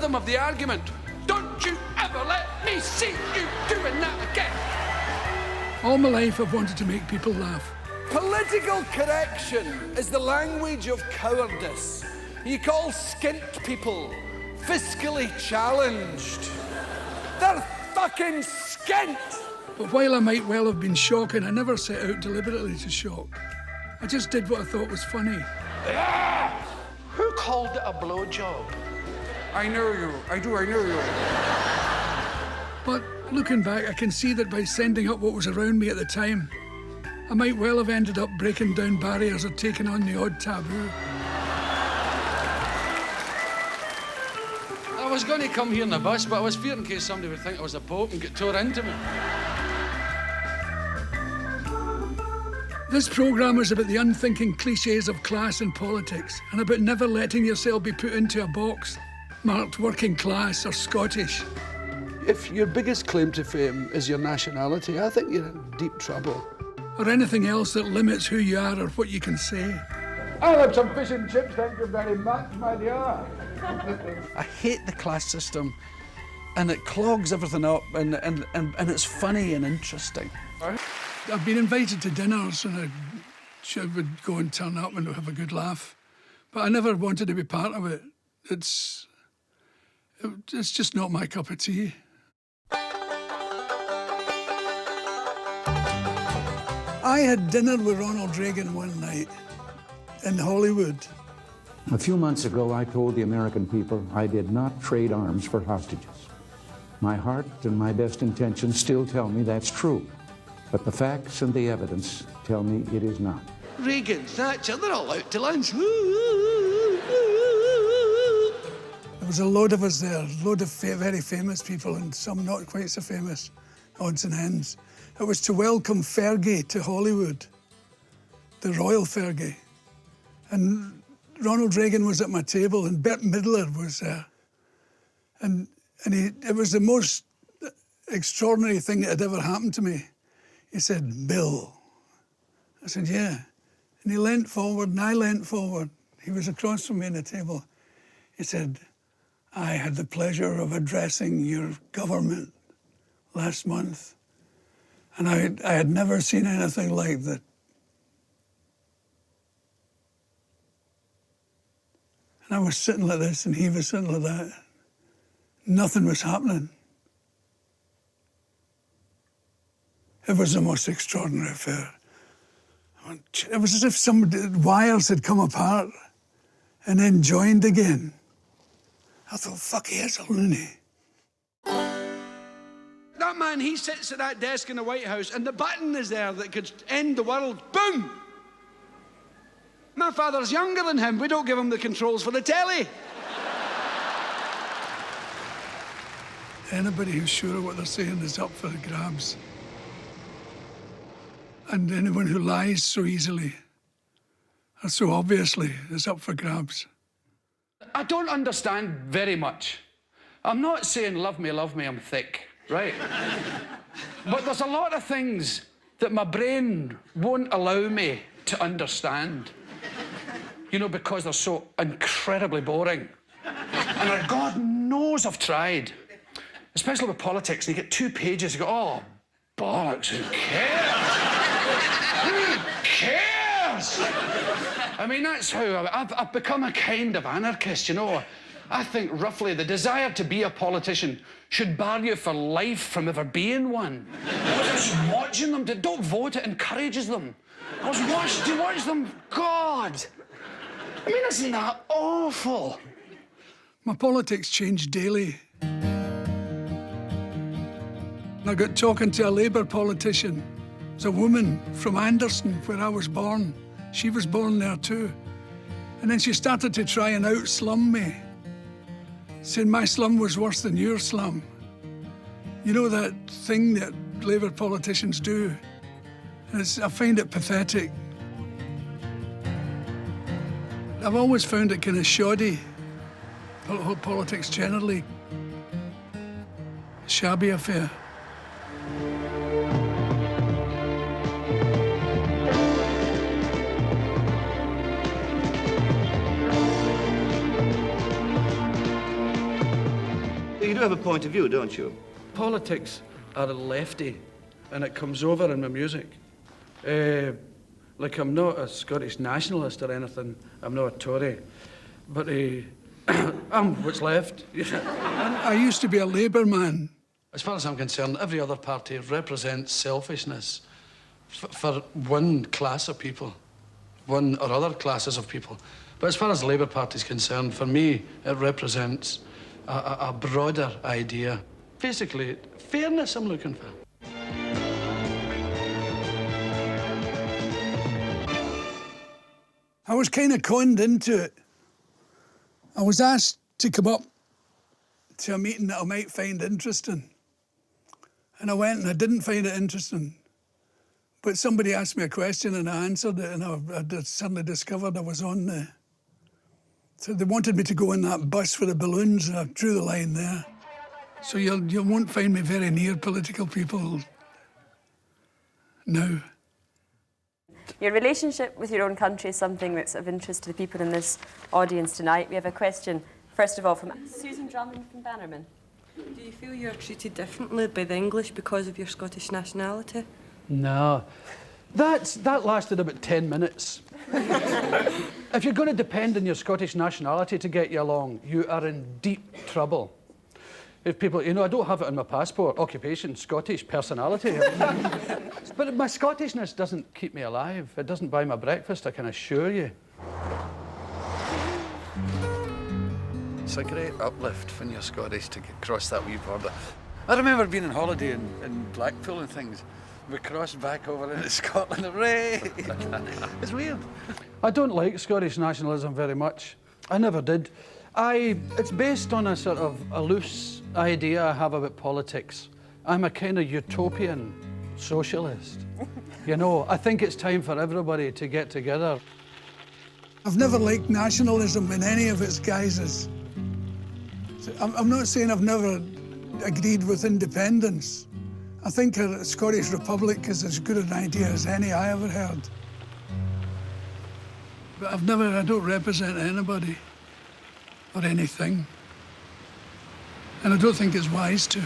rhythm of the argument. Don't you ever let me see you doing that again. All my life I've wanted to make people laugh. Political correction is the language of cowardice. You call skint people fiscally challenged. They're fucking skint! But while I might well have been shocking, I never set out deliberately to shock. I just did what I thought was funny. Who called it a blowjob? I know you. I know you. But looking back, I can see that by sending up what was around me at the time, I might well have ended up breaking down barriers or taking on the odd taboo. I was going to come here in the bus, but I was fearing in case somebody would think I was a pope and get tore into me. This programme is about the unthinking cliches of class and politics, and about never letting yourself be put into a box marked working class or Scottish. If your biggest claim to fame is your nationality, I think you're in deep trouble. Or anything else that limits who you are or what you can say. I'll have some fish and chips, thank you very much, my dear. I hate the class system, and it clogs everything up, and it's funny and interesting. I've been invited to dinners and I would go and turn up and have a good laugh. But I never wanted to be part of it. It's just not my cup of tea. I had dinner with Ronald Reagan one night in Hollywood. A few months ago, I told the American people I did not trade arms for hostages. My heart and my best intentions still tell me that's true, but the facts and the evidence tell me it is not. Reagan, Thatcher, they're all out to lunch. There was a load of us there, a load of very famous people and some not quite so famous, odds and ends. It was to welcome Fergie to Hollywood, the Royal Fergie. And Ronald Reagan was at my table and Bette Midler was there. And it was the most extraordinary thing that had ever happened to me. He said, "Bill." I said, "Yeah." And he leant forward and I leant forward. He was across from me on the table. He said, "I had the pleasure of addressing your government last month. And I had never seen anything like that." And I was sitting like this and he was sitting like that. Nothing was happening. It was the most extraordinary affair. It was as if some wires had come apart and then joined again. I thought, fuck, he is a loony. That man, he sits at that desk in the White House and the button is there that could end the world. Boom! My father's younger than him. We don't give him the controls for the telly. Anybody who's sure of what they're saying is up for the grabs. And anyone who lies so easily or so obviously is up for grabs. I don't understand very much. I'm not saying love me, I'm thick, right? But there's a lot of things that my brain won't allow me to understand. You know, because they're so incredibly boring. And God knows I've tried. Especially with politics, and you get 2 pages, you go, oh, bollocks, who cares? Who cares? I mean, that's how I've become a kind of anarchist, you know. I think roughly the desire to be a politician should bar you for life from ever being one. I was just watching them. Don't vote, it encourages them. I was watching, to watch them. God. I mean, isn't that awful? My politics change daily. I got talking to a Labour politician. It's a woman from Anderson, where I was born. She was born there too. And then she started to try and out-slum me, saying my slum was worse than your slum. You know that thing that Labour politicians do? And I find it pathetic. I've always found it kind of shoddy, politics generally. Shabby affair. do have a point of view, don't you? Politics are lefty, and it comes over in my music. Like, I'm not a Scottish nationalist or anything. I'm not a Tory. But I'm what's left. I used to be a Labour man. As far as I'm concerned, every other party represents selfishness for one class of people, one or other classes of people. But as far as the Labour Party is concerned, for me, it represents a broader idea. Basically, fairness I'm looking for. I was kind of conned into it. I was asked to come up to a meeting that I might find interesting. And I went and I didn't find it interesting. But somebody asked me a question and I answered it, and I suddenly discovered I was on there. So they wanted me to go in that bus with the balloons, and I drew the line there. So you won't find me very near political people now. Your relationship with your own country is something that's of interest to the people in this audience tonight. We have a question, first of all, from Susan Drummond from Bannerman. Do you feel you're treated differently by the English because of your Scottish nationality? No. That lasted about 10 minutes. If you're going to depend on your Scottish nationality to get you along, you are in deep trouble. If people, you know, I don't have it on my passport, occupation, Scottish, personality. But my Scottishness doesn't keep me alive. It doesn't buy my breakfast, I can assure you. It's a great uplift when you're Scottish to cross that wee border. I remember being on holiday in Blackpool and things. We crossed back over into Scotland, hooray! It's weird. I don't like Scottish nationalism very much. I never did. It's based on a sort of a loose idea I have about politics. I'm a kind of utopian socialist. You know, I think it's time for everybody to get together. I've never liked nationalism in any of its guises. I'm not saying I've never agreed with independence. I think a Scottish Republic is as good an idea as any I ever heard. But I don't represent anybody or anything. And I don't think it's wise to.